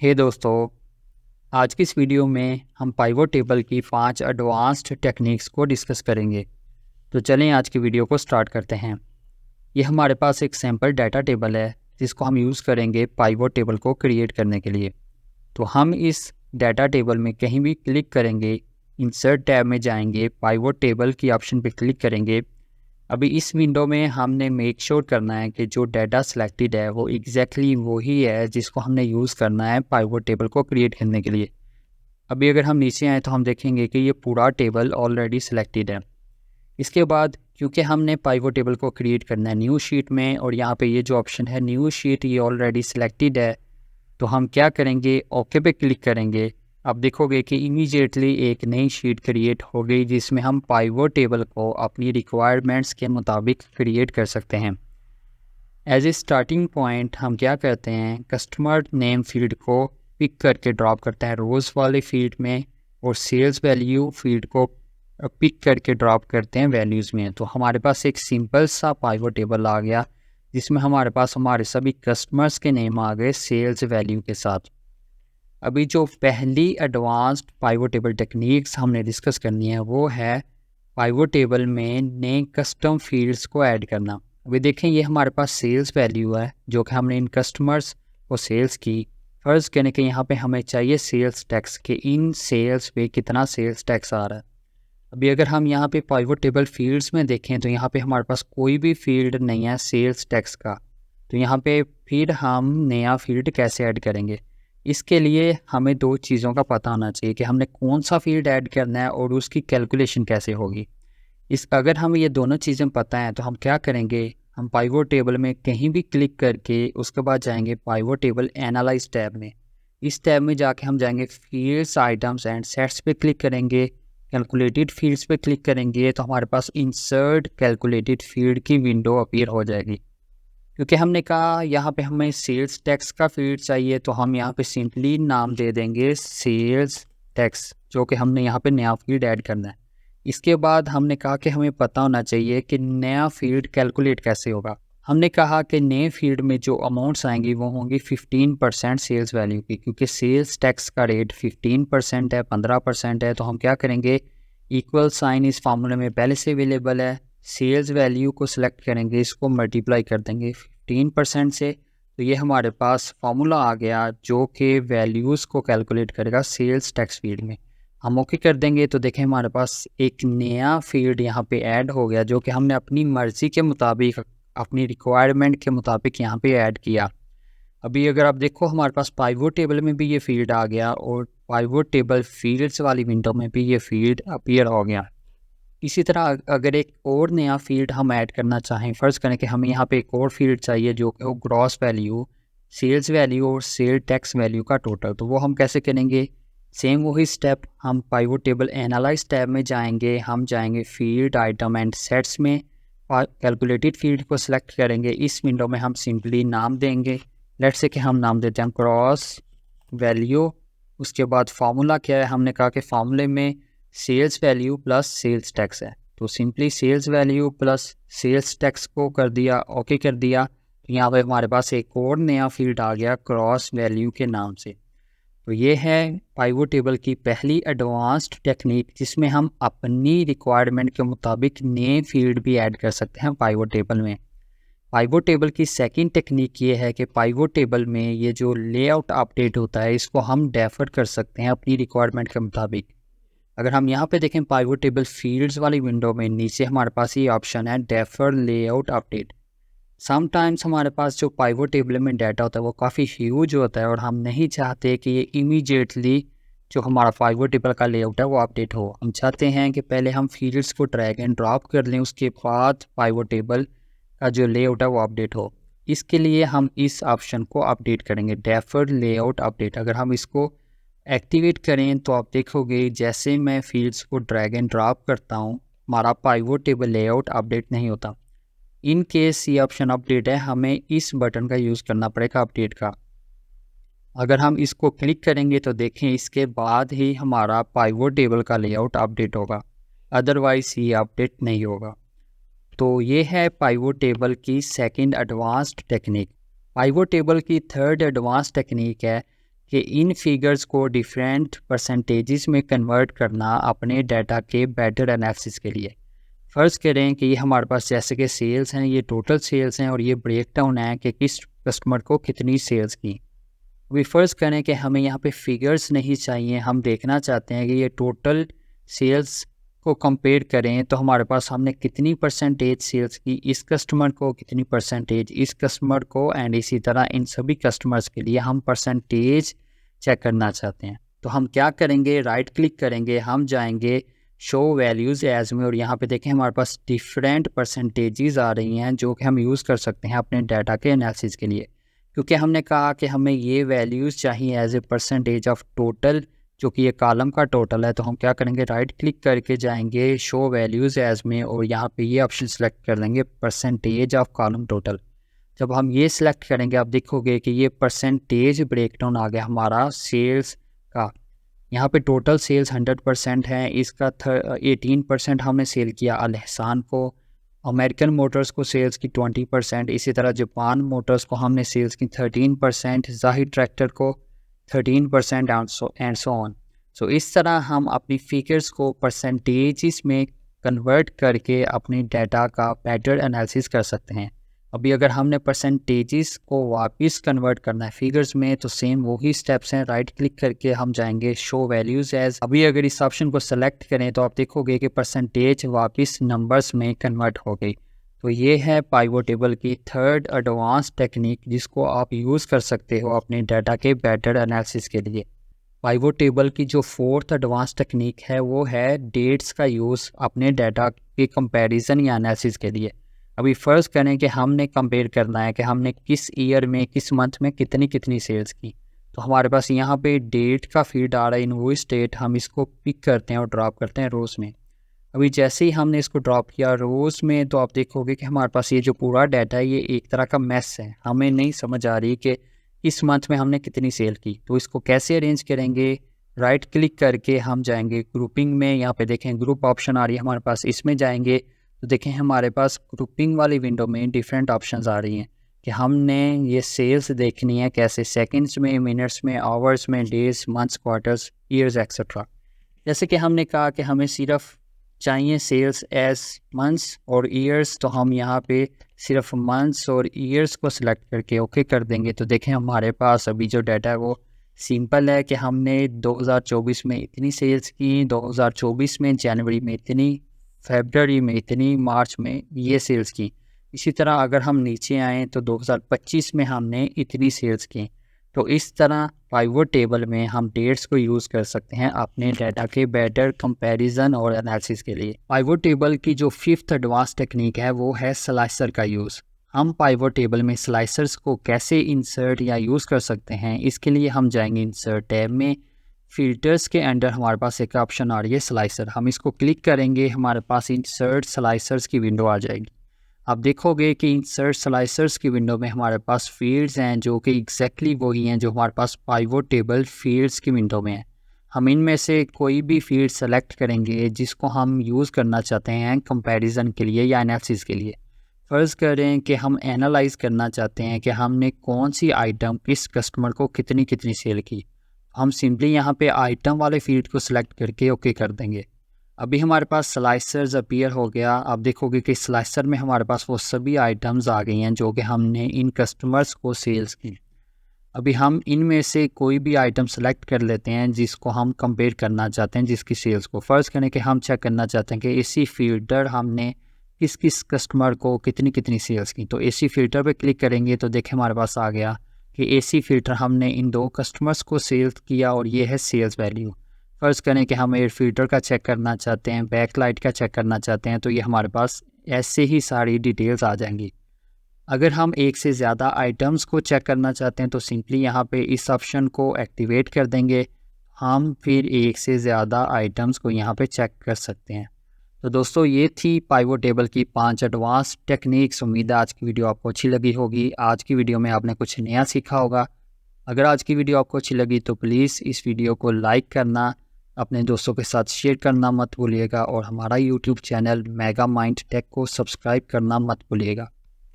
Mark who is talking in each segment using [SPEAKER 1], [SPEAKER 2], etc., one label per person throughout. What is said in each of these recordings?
[SPEAKER 1] हे दोस्तों, आज की इस वीडियो में हम पाइवोट टेबल की 5 एडवांस्ड टेक्निक्स को डिस्कस करेंगे। तो चलें आज की वीडियो को स्टार्ट करते हैं। ये हमारे पास एक सैम्पल डाटा टेबल है जिसको हम यूज़ करेंगे पाइवोट टेबल को क्रिएट करने के लिए। तो हम इस डाटा टेबल में कहीं भी क्लिक करेंगे, इंसर्ट टैब में जाएंगे, पाइवोट टेबल की ऑप्शन पर क्लिक करेंगे। अभी इस विंडो में हमने मेक श्योर करना है कि जो डाटा सेलेक्टेड है वो एग्जैक्टली वही है जिसको हमने यूज़ करना है पाइवोट टेबल को क्रिएट करने के लिए। अभी अगर हम नीचे आए तो हम देखेंगे कि ये पूरा टेबल ऑलरेडी सिलेक्टेड है। इसके बाद क्योंकि हमने पाइवोट टेबल को क्रिएट करना है न्यू शीट में, और यहाँ पे ये जो ऑप्शन है न्यू शीट ये ऑलरेडी सिलेक्टेड है, तो हम क्या करेंगे, ओके पे क्लिक करेंगे। अब देखोगे कि इमीडिएटली एक नई शीट क्रिएट हो गई जिसमें हम पाइवोट टेबल को अपनी रिक्वायरमेंट्स के मुताबिक क्रिएट कर सकते हैं। एज ए स्टार्टिंग पॉइंट हम क्या करते हैं, कस्टमर नेम फील्ड को पिक करके ड्रॉप करते हैं रोज़ वाले फील्ड में, और सेल्स वैल्यू फील्ड को पिक करके ड्रॉप करते हैं वैल्यूज़ में। तो हमारे पास एक सिंपल सा पाइवोट टेबल आ गया जिसमें हमारे पास हमारे सभी कस्टमर्स के नेम आ गए सेल्स वैल्यू के साथ। अभी जो पहली एडवांस्ड पाइवोट टेबल टेक्निक्स हमने डिस्कस करनी है वो है पाइवोट टेबल में नए कस्टम फील्ड्स को ऐड करना। अभी देखें ये हमारे पास सेल्स वैल्यू है जो कि हमने इन कस्टमर्स को सेल्स की। फ़र्ज़ कहने के यहाँ पे हमें चाहिए सेल्स टैक्स के इन सेल्स पे कितना सेल्स टैक्स आ रहा है। अभी अगर हम यहाँ पे पाइवोट टेबल फील्ड्स में देखें तो यहाँ पे हमारे पास कोई भी फील्ड नहीं है सेल्स टैक्स का। तो यहाँ पे फिर हम नया फील्ड कैसे ऐड करेंगे, इसके लिए हमें दो चीज़ों का पता होना चाहिए कि हमने कौन सा फील्ड ऐड करना है और उसकी कैलकुलेशन कैसे होगी। अगर हमें ये दोनों चीज़ें पता हैं तो हम क्या करेंगे, हम पाइवोट टेबल में कहीं भी क्लिक करके उसके बाद जाएंगे पाइवोट टेबल एनालाइज टैब में। इस टैब में जाके हम जाएंगे फील्ड्स, आइटम्स एंड सेट्स पे क्लिक करेंगे, कैलकुलेटेड फील्ड्स पे क्लिक करेंगे तो हमारे पास इंसर्ट कैलकुलेटेड फील्ड की विंडो अपीयर हो जाएगी। क्योंकि हमने कहा यहाँ पे हमें सेल्स टैक्स का फील्ड चाहिए तो हम यहाँ पे सिंपली नाम दे देंगे सेल्स टैक्स, जो कि हमने यहाँ पे नया फील्ड ऐड करना है। इसके बाद हमने कहा कि हमें पता होना चाहिए कि नया फील्ड कैलकुलेट कैसे होगा। हमने कहा कि नए फील्ड में जो अमाउंट्स आएंगी वो होंगी 15% सेल्स वैल्यू की, क्योंकि सेल्स टैक्स का रेट 15% है, 15% है। तो हम क्या करेंगे, इक्वल साइन इस फार्मूले में पहले से अवेलेबल है, सेल्स वैल्यू को सिलेक्ट करेंगे, इसको मल्टीप्लाई कर देंगे 15% से। तो ये हमारे पास फार्मूला आ गया जो कि वैल्यूज़ को कैलकुलेट करेगा सेल्स टैक्स फील्ड में। हम ओके कर देंगे तो देखें हमारे पास एक नया फील्ड यहाँ पे ऐड हो गया जो कि हमने अपनी मर्ज़ी के मुताबिक, अपनी रिक्वायरमेंट के मुताबिक यहाँ पे ऐड किया। अभी अगर आप देखो हमारे पास पाइवोट टेबल में भी ये फील्ड आ गया और पाइवोट टेबल फील्ड्स वाली विंडो में भी ये फील्ड अपीयर हो गया। इसी तरह अगर एक और नया फील्ड हम ऐड करना चाहें, फ़र्ज़ करें कि हमें यहाँ पे एक और फील्ड चाहिए जो कि ग्रॉस वैल्यू, सेल्स वैल्यू और सेल टैक्स वैल्यू का टोटल, तो वो हम कैसे करेंगे, सेम वही स्टेप, हम पाइवोट टेबल एनालाइज टैब में जाएंगे, हम जाएंगे फील्ड, आइटम एंड सेट्स में, कैलकुलेटेड फील्ड को सिलेक्ट करेंगे। इस विंडो में हम सिंपली नाम देंगे, लेट्स से कि हम नाम देते हैं क्रॉस वैल्यू। उसके बाद फार्मूला क्या है, हमने कहा कि फार्मूले में sales value plus sales tax है, तो simply sales value plus sales tax को कर दिया, ओके कर दिया। तो यहाँ पे हमारे पास एक और नया फील्ड आ गया क्रॉस वैल्यू के नाम से। तो ये है पाइवोट टेबल की पहली एडवांस्ड टेक्निक जिसमें हम अपनी रिक्वायरमेंट के मुताबिक नए फील्ड भी ऐड कर सकते हैं पाइवोट टेबल में। पाइवोट टेबल की सेकंड टेक्निक ये है कि पाइवोट टेबल में ये जो लेआउट अपडेट होता है इसको हम डेफर कर सकते हैं अपनी रिक्वायरमेंट के मुताबिक। अगर हम यहाँ पे देखें पाइवोट टेबल फील्ड्स वाली विंडो में नीचे हमारे पास ये ऑप्शन है डेफर लेआउट अपडेट। समटाइम्स हमारे पास जो पाइवोट टेबल में डाटा होता है वो काफ़ी ह्यूज होता है और हम नहीं चाहते कि ये इमीडिएटली जो हमारा पाइवोट टेबल का लेआउट है वो अपडेट हो। हम चाहते हैं कि पहले हम फील्ड्स को ड्रैग एंड ड्रॉप कर लें, उसके बाद पाइवोट टेबल का जो लेआउट है वो अपडेट हो। इसके लिए हम इस ऑप्शन को अपडेट करेंगे, डेफर्ड लेआउट अपडेट। अगर हम इसको एक्टिवेट करें तो आप देखोगे जैसे मैं फील्ड्स को ड्रैग एंड ड्रॉप करता हूँ हमारा पाइवोट टेबल लेआउट अपडेट नहीं होता। इन केस ये ऑप्शन अपडेट है, हमें इस बटन का यूज़ करना पड़ेगा अपडेट का। अगर हम इसको क्लिक करेंगे तो देखें इसके बाद ही हमारा पाइवोट टेबल का लेआउट अपडेट होगा, अदरवाइज ये अपडेट नहीं होगा। तो ये है पाइवोट टेबल की second advanced technique. Pivot table की थर्ड एडवांस टेक्निक है कि इन फिगर्स को डिफरेंट परसेंटेजेस में कन्वर्ट करना अपने डाटा के बेटर एनालिसिस के लिए। फ़र्ज़ करें कि ये हमारे पास जैसे कि सेल्स हैं, ये टोटल सेल्स हैं और ये ब्रेक डाउन है कि किस कस्टमर को कितनी सेल्स की। अभी फ़र्ज़ करें कि हमें यहाँ पे फिगर्स नहीं चाहिए, हम देखना चाहते हैं कि ये टोटल सेल्स को कंपेयर करें तो हमारे पास हमने कितनी परसेंटेज सेल्स की इस कस्टमर को, कितनी परसेंटेज इस कस्टमर को, एंड इसी तरह इन सभी कस्टमर्स के लिए हम परसेंटेज चेक करना चाहते हैं। तो हम क्या करेंगे, राइट क्लिक करेंगे, हम जाएंगे शो वैल्यूज़ एज में और यहाँ पे देखें हमारे पास डिफरेंट परसेंटेजेस आ रही हैं जो कि हम यूज़ कर सकते हैं अपने डाटा के एनालिसिस के लिए। क्योंकि हमने कहा कि हमें ये वैल्यूज़ चाहिए as a percentage of total, जो कि ये कॉलम का टोटल है। तो हम क्या करेंगे, राइट क्लिक करके जाएंगे शो वैल्यूज़ एज में और यहाँ पे ये ऑप्शन सेलेक्ट कर लेंगे परसेंटेज ऑफ कॉलम टोटल। जब हम ये सिलेक्ट करेंगे आप देखोगे कि ये परसेंटेज ब्रेकडाउन आ गया हमारा सेल्स का। यहाँ पे टोटल सेल्स 100% है, इसका 18% हमने सेल किया अल एहसान को, अमेरिकन मोटर्स को सेल्स की 20%, इसी तरह जापान मोटर्स को हमने सेल्स की 13%, जाहिद ट्रैक्टर को 13% एंड सो ऑन। सो इस तरह हम अपनी फिगर्स को परसेंटेजेस में कन्वर्ट करके अपने डाटा का बेटर एनालिसिस कर सकते हैं। अभी अगर हमने परसेंटेजेस को वापस कन्वर्ट करना है फिगर्स में तो सेम वही स्टेप्स हैं, राइट क्लिक करके हम जाएंगे शो वैल्यूज़ एज। अभी अगर इस ऑप्शन को सेलेक्ट करें तो आप देखोगे कि परसेंटेज वापस नंबर्स में कन्वर्ट हो गई। तो ये है पाइवोट टेबल की थर्ड एडवांस टेक्निक जिसको आप यूज़ कर सकते हो अपने डाटा के बेटर एनालिसिस के लिए। पाइवोट टेबल की जो फोर्थ एडवांस टेक्निक है वो है डेट्स का यूज़ अपने डाटा के कंपैरिजन या एनालिसिस के लिए। अभी फ़र्ज़ करें कि हमने कंपेयर करना है कि हमने किस ईयर में किस मंथ में कितनी सेल्स की। तो हमारे पास यहाँ पे डेट का फील्ड आ रहा है, इनवॉइस डेट, हम इसको पिक करते हैं और ड्रॉप करते हैं रोज़ में। अभी जैसे ही हमने इसको ड्रॉप किया रोज़ में तो आप देखोगे कि हमारे पास ये जो पूरा डाटा है ये एक तरह का मैस है, हमें नहीं समझ आ रही कि इस मंथ में हमने कितनी सेल की। तो इसको कैसे अरेंज करेंगे, राइट क्लिक करके हम जाएंगे ग्रुपिंग में, यहाँ पे देखें ग्रुप ऑप्शन आ रही है हमारे पास, इसमें जाएंगे तो देखें हमारे पास ग्रुपिंग वाली विंडो में डिफरेंट ऑप्शंस आ रही हैं कि हमने ये सेल्स देखनी है कैसे, सेकंड्स में, मिनट्स में, आवर्स में, days, months, quarters, years etcetera. जैसे कि हमने कहा कि हमें सिर्फ चाहिए सेल्स एज मंथ्स और ईयर्स, तो हम यहाँ पे सिर्फ मंथ्स और ईयर्स को सिलेक्ट करके ओके कर देंगे। तो देखें हमारे पास अभी जो डाटा है वो सिंपल है कि हमने 2024 में इतनी सेल्स की, 2024 में जनवरी में इतनी, फरवरी में इतनी, मार्च में ये सेल्स की। इसी तरह अगर हम नीचे आएँ तो 2025 में हमने इतनी सेल्स की। तो इस तरह पाइवोट टेबल में हम डेट्स को यूज़ कर सकते हैं अपने डाटा के बेटर कंपैरिजन और एनालिसिस के लिए। पाइवोट टेबल की जो फिफ्थ एडवांस टेक्निक है वो है स्लाइसर का यूज़। हम पाइवोट टेबल में स्लाइसर्स को कैसे इंसर्ट या यूज़ कर सकते हैं, इसके लिए हम जाएंगे इंसर्ट टैब में, फ़िल्टर्स के अंडर हमारे पास एक ऑप्शन आ रही है स्लाइसर, हम इसको क्लिक करेंगे, हमारे पास इंसर्ट स्लाइसर्स की विंडो आ जाएगी। आप देखोगे कि इंसर्ट स्लाइसर्स की विंडो में हमारे पास फील्ड्स हैं जो कि एग्जैक्टली वही हैं जो हमारे पास पाइवोट टेबल फील्ड्स की विंडो में है। हम इनमें से कोई भी फील्ड सेलेक्ट करेंगे जिसको हम यूज़ करना चाहते हैं कंपैरिजन के लिए या एनालिसिस के लिए। फ़र्ज़ करें कि हम एनालाइज करना चाहते हैं कि हमने कौन सी आइटम किस कस्टमर को कितनी सेल की। हम सिंपली यहाँ पे आइटम वाले फील्ड को सिलेक्ट करके ओके कर देंगे। अभी हमारे पास स्लाइसर्स अपीयर हो गया। आप देखोगे कि स्लाइसर में हमारे पास वो सभी आइटम्स आ गई हैं जो कि हमने इन कस्टमर्स को सेल्स की। अभी हम इनमें से कोई भी आइटम सेलेक्ट कर लेते हैं जिसको हम कंपेयर करना चाहते हैं जिसकी सेल्स को। फ़र्ज़ करें कि हम चेक करना चाहते हैं कि एसी फ़िल्टर हमने किस किस कस्टमर को कितनी सेल्स की। तो एसी फ़िल्टर पे क्लिक करेंगे तो देखें हमारे पास आ गया कि एसी फ़िल्टर हमने इन 2 कस्टमर्स को सेल्स किया और ये है सेल्स वैल्यू। फ़र्ज़ करें कि हम एयर फ़िल्टर का चेक करना चाहते हैं, बैक लाइट का चेक करना चाहते हैं, तो ये हमारे पास ऐसे ही सारी डिटेल्स आ जाएंगी। अगर हम एक से ज़्यादा आइटम्स को चेक करना चाहते हैं तो सिंपली यहाँ पे इस ऑप्शन को एक्टिवेट कर देंगे, हम फिर एक से ज़्यादा आइटम्स को यहाँ पे चेक कर सकते हैं। तो दोस्तों ये थी पाइवोट टेबल की 5 एडवांस टेक्निक्स। उम्मीद है आज की वीडियो आपको अच्छी लगी होगी। आज की वीडियो में आपने कुछ नया सीखा होगा। अगर आज की वीडियो आपको अच्छी लगी तो प्लीज़ इस वीडियो को लाइक करना, अपने दोस्तों के साथ शेयर करना मत भूलिएगा और हमारा YouTube channel mega mind tech को सब्सक्राइब करना मत भूलिएगा।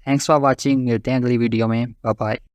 [SPEAKER 1] Thanks for watching. मिलते हैं अगली वीडियो में। Bye bye.